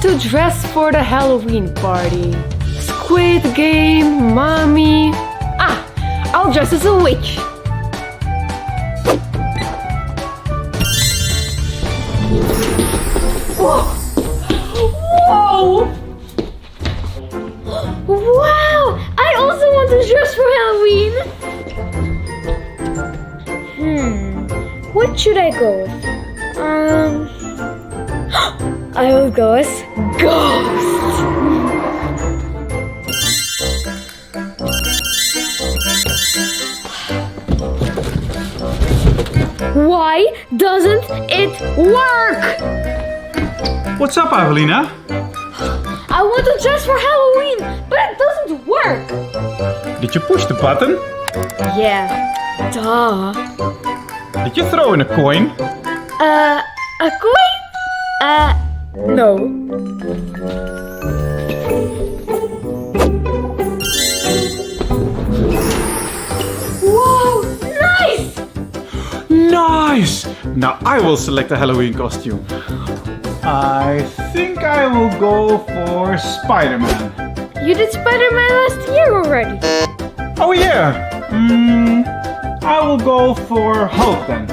what to dress for the Halloween party. Squid Game, Mommy. I'll dress as a witch. Whoa! Whoa! Wow! I also want to dress for Halloween. What should I go with? I will go as Ghost. Why doesn't it work? What's up, Avelina? I want to dress for Halloween, but it doesn't work. Did you push the button? Yeah, duh. Did you throw in a coin? A coin? No. Whoa, nice! Nice! Now I will select a Halloween costume. I think I will go for Spider-Man. You did Spider-Man last year already. Oh yeah! I will go for Hulk then.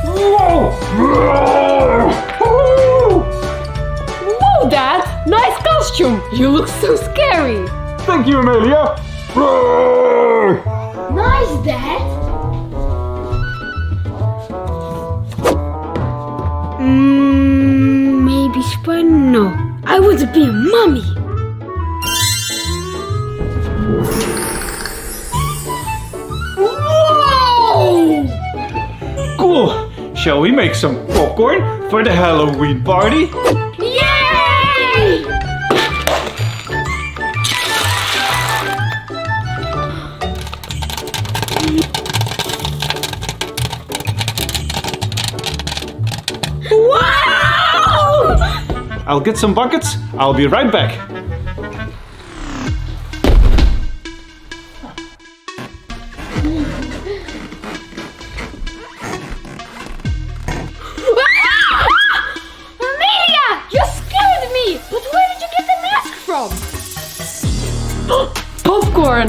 Whoa! Whoa, Dad! Nice costume! You look so scary! Thank you, Amelia! Nice, Dad! Maybe Spider... No, I want to be a mummy! Whoa! Cool! Shall we make some popcorn for the Halloween party? Yay! Wow! I'll get some buckets. I'll be right back. Amelia! You scared me! But where did you get the mask from? Popcorn!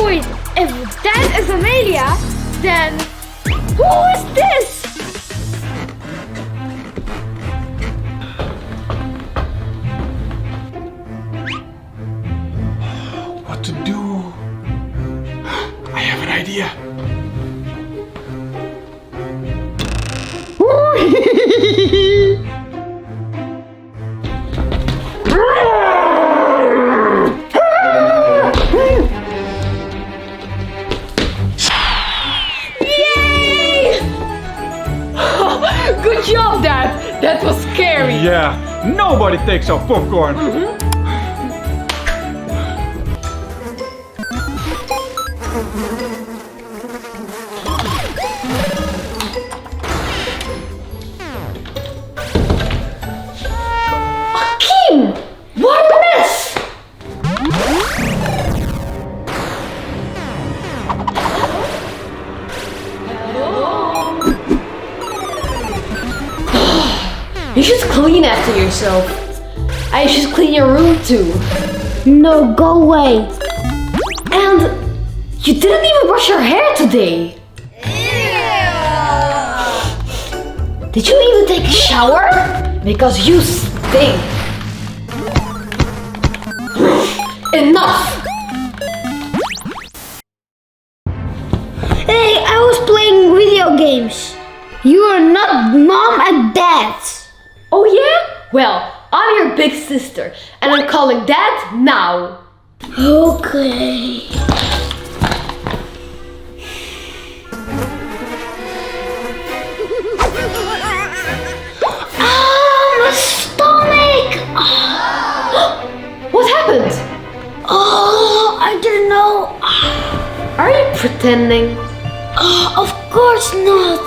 Wait, if that is Amelia, then who is this? What to do? I have an idea. Yay! Good job, Dad! That was scary. Yeah, nobody takes our popcorn. Akim! What a mess! You should clean after yourself. I should clean your room too. No, go away. And you didn't even brush your hair today. Did you even take a shower? Because you stink. Enough! Hey, I was playing video games. You are not mom and dad. Oh yeah? Well, I'm your big sister, and I'm calling Dad now. Okay. My stomach. What happened? Oh, I don't know. Are you pretending? Of course not.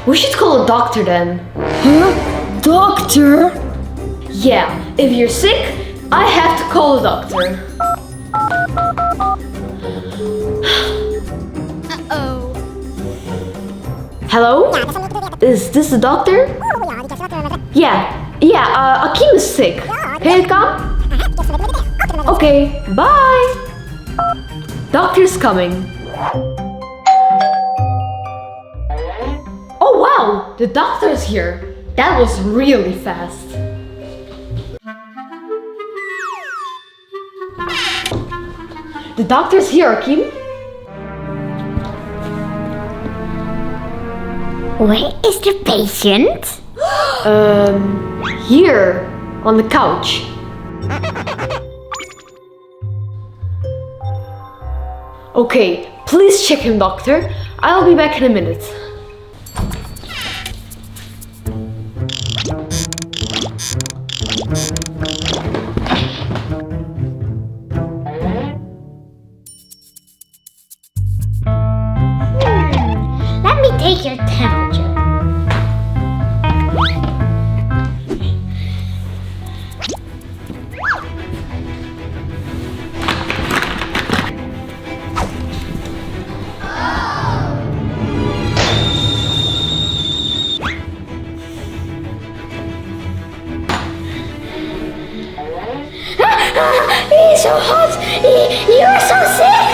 We should call a doctor then. Huh? Doctor? Yeah, if you're sick, I have to call the doctor. Uh-oh. Hello? Is this the doctor? Yeah, Akim is sick. Can you come? Okay, bye. Doctor's coming. Oh wow, the doctor's here. That was really fast. The doctor's here, Akim. Where is the patient? Here, on the couch. Okay, please check him, doctor. I'll be back in a minute. Let me take your temperature. He's so hot. You're so sick.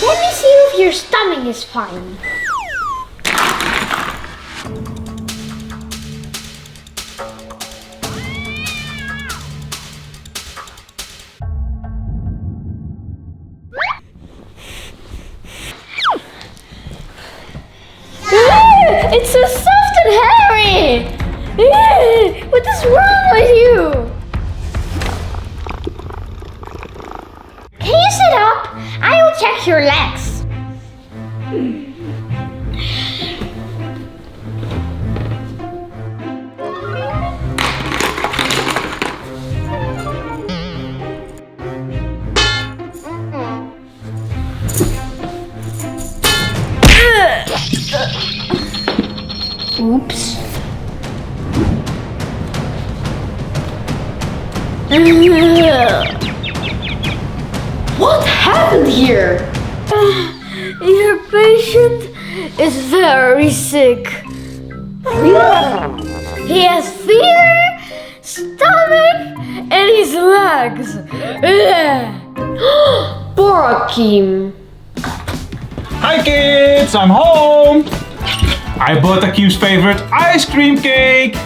Let me see if your stomach is fine. It's so soft and hairy! What is wrong with you? Can you sit up? I will check your legs. Oops. What happened here? Your patient is very sick. He has fever, stomach, and his legs. Poor Akim. Hi kids, I'm home. I bought Akim's favorite ice cream cake.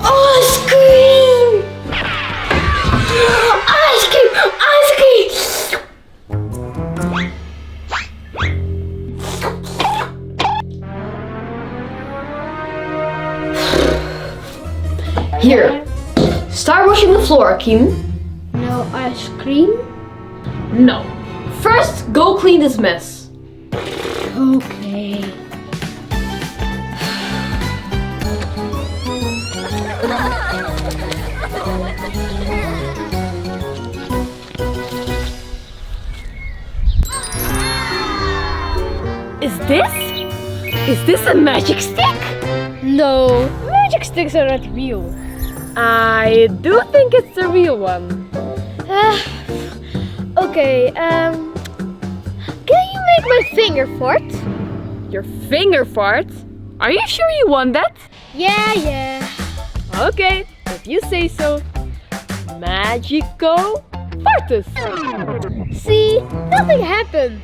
Ice cream! Ice cream! Ice cream! Here, start washing the floor, Akim. No ice cream? No. First, go clean this mess. Okay. Is this a magic stick? No, magic sticks are not real. I do think it's the real one. Okay, can you make my finger fart? Your finger fart? Are you sure you want that? Yeah. Okay, if you say so. Magico fartus. See, nothing happened.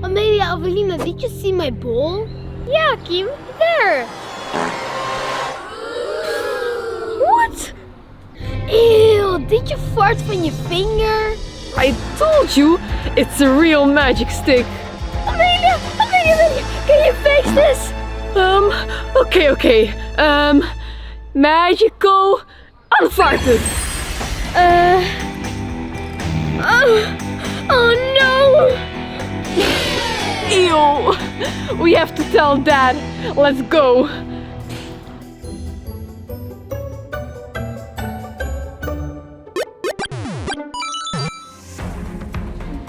Amelia, Avelina, did you see my bowl? Yeah, Kim, there. What? Ew, did you fart from your finger? I told you, it's a real magic stick. Amelia, can you fix this? Okay. Magico unfarted. Oh no! Ew. We have to tell Dad. Let's go.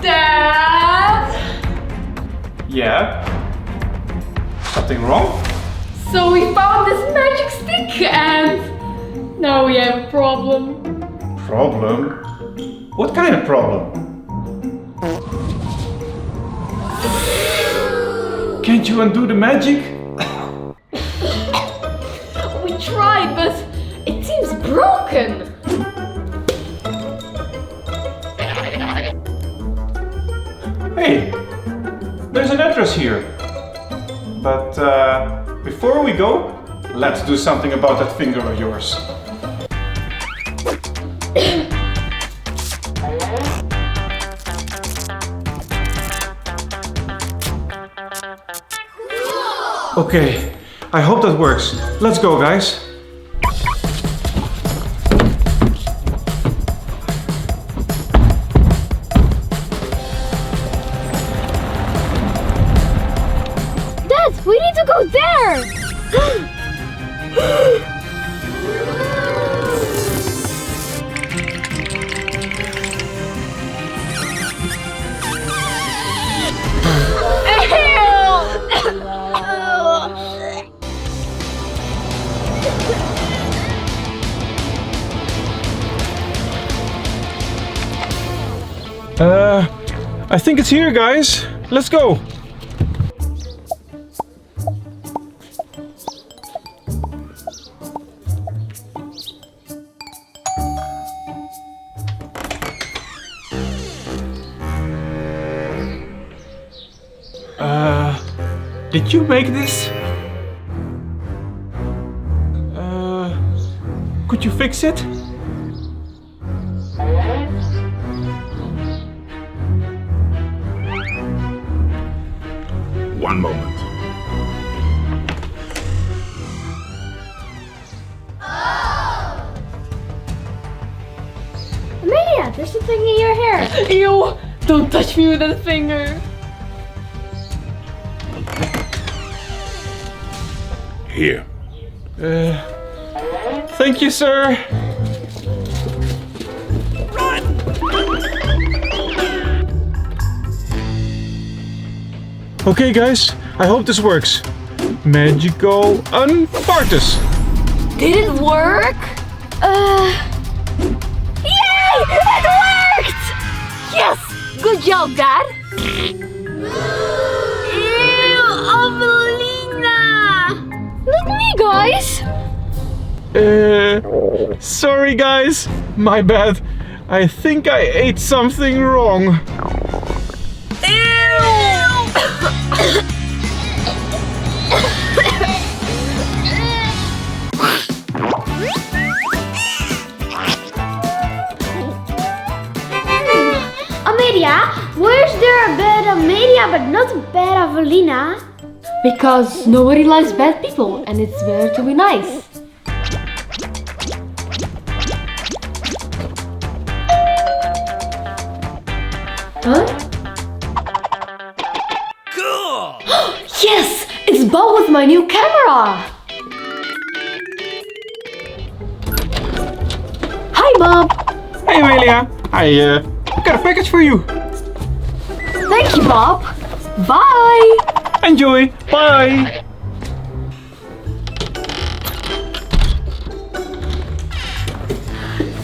Dad? Yeah? Something wrong? So we found this magic stick and now we have a problem. Problem? What kind of problem? Can't you undo the magic? We tried, but it seems broken. Hey, there's an address here. But before we go, let's do something about that finger of yours. Okay, I hope that works. Let's go, guys. Dad, we need to go there! I think it's here, guys. Let's go. Did you make this? Could you fix it? One moment. Amelia, there's something in your hair. Ew! Don't touch me with that finger. Here. Thank you, sir. Okay, guys, I hope this works. Magical Unfartus. Did it work? Yay! It worked! Yes! Good job, Dad! Ew, Avelina! Look at me, guys! Sorry, guys. My bad. I think I ate something wrong. Amelia, where's there a bad Amelia but not a bad Avelina? Because nobody likes bad people and it's better to be nice. Huh? Cool! Yes! It's Bob with my new camera! Hi, Bob! Hey, Amelia. I got a package for you. Thank you, Bob! Bye! Enjoy. Bye.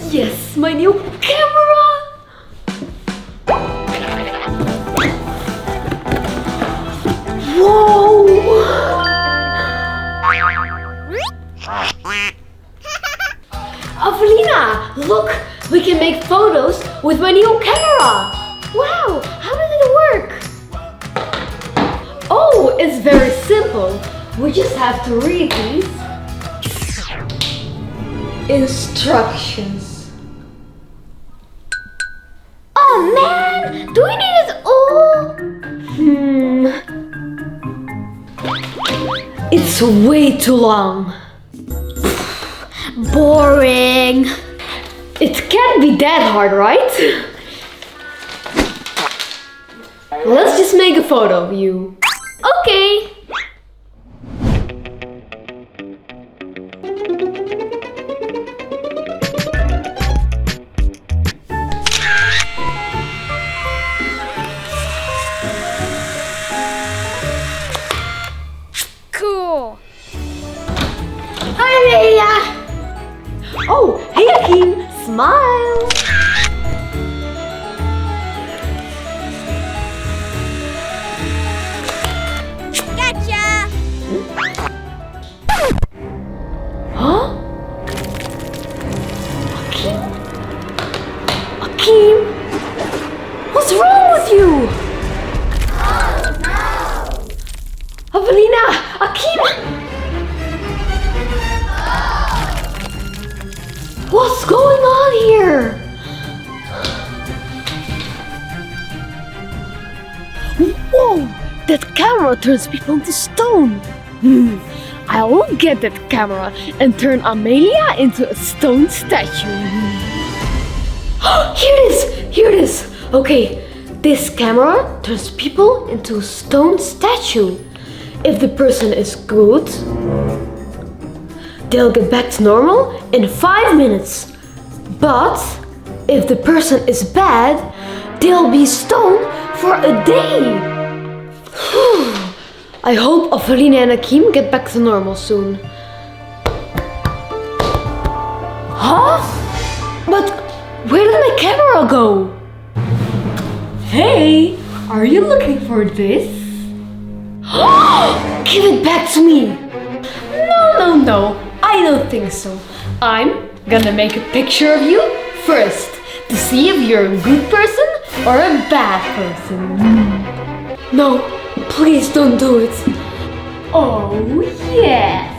Yes, my new camera! Whoa! Avelina, look! We can make photos with my new camera! Wow, how did it work? Oh, it's very simple. We just have to read these instructions. Oh man, do we need it all? It's way too long. Boring. It can't be that hard, right? Let's just make a photo of you. Okay. Cool. Whoa! That camera turns people into stone. I will get that camera and turn Amelia into a stone statue. Here it is! Here it is! Okay, this camera turns people into a stone statue. If the person is good, they'll get back to normal in 5 minutes. But if the person is bad, they'll be stone for a day. I hope Avelina and Akim get back to normal soon. Huh? But where did my camera go? Hey, are you looking for this? Give it back to me! No, I don't think so. I'm gonna make a picture of you first to see if you're a good person or a bad person. No, please don't do it. Oh, yes.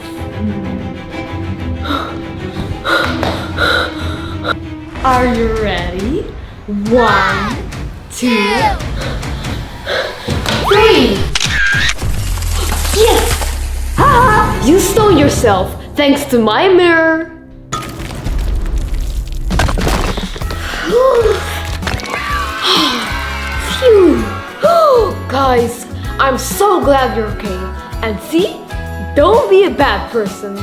Are you ready? 1, 2, 3. Yes! Haha! You stole yourself thanks to my mirror. Phew! Guys, I'm so glad you're okay. And see? Don't be a bad person.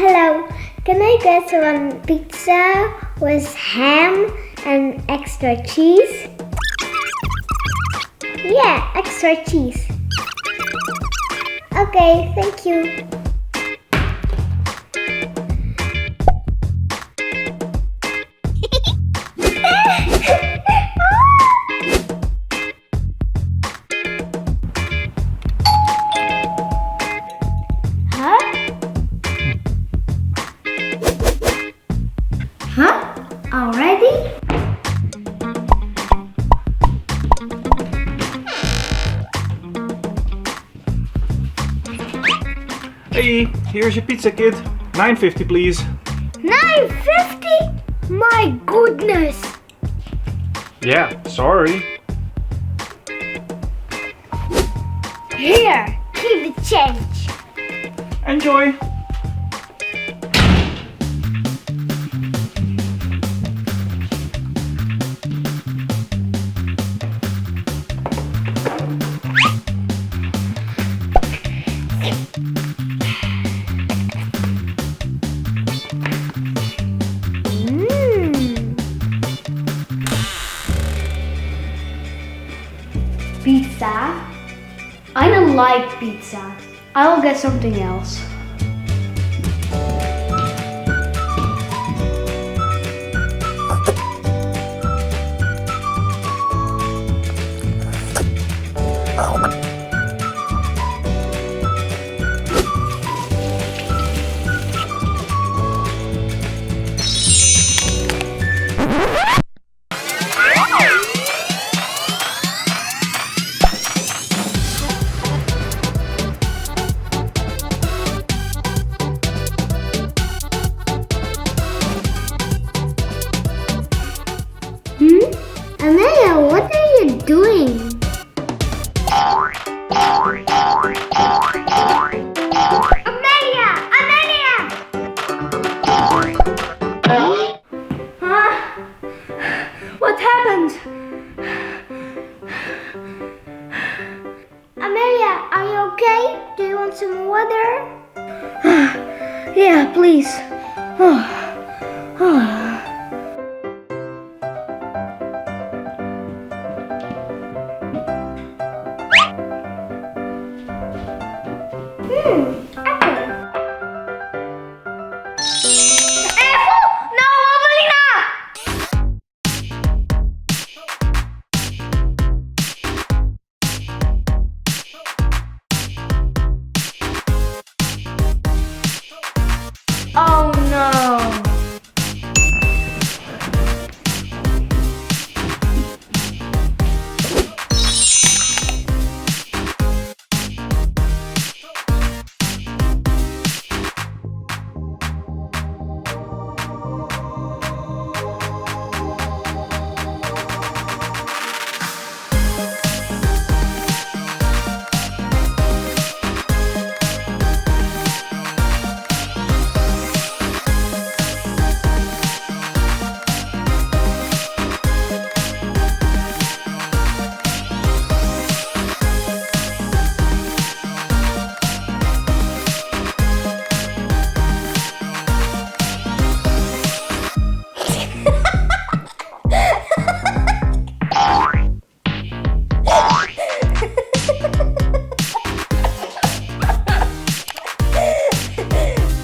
Hello. Can I get one pizza with ham and extra cheese? Yeah, extra cheese. Okay, thank you. Huh? Already? Hey, here's your pizza, kid. $9.50, please. $9.50? My goodness! Yeah, sorry. Here, keep the change. Enjoy. Pizza? I don't like pizza. I will get something else. Amelia, what are you doing? Amelia! Amelia! Huh? What happened? Amelia, are you okay? Do you want some water? Yeah, please.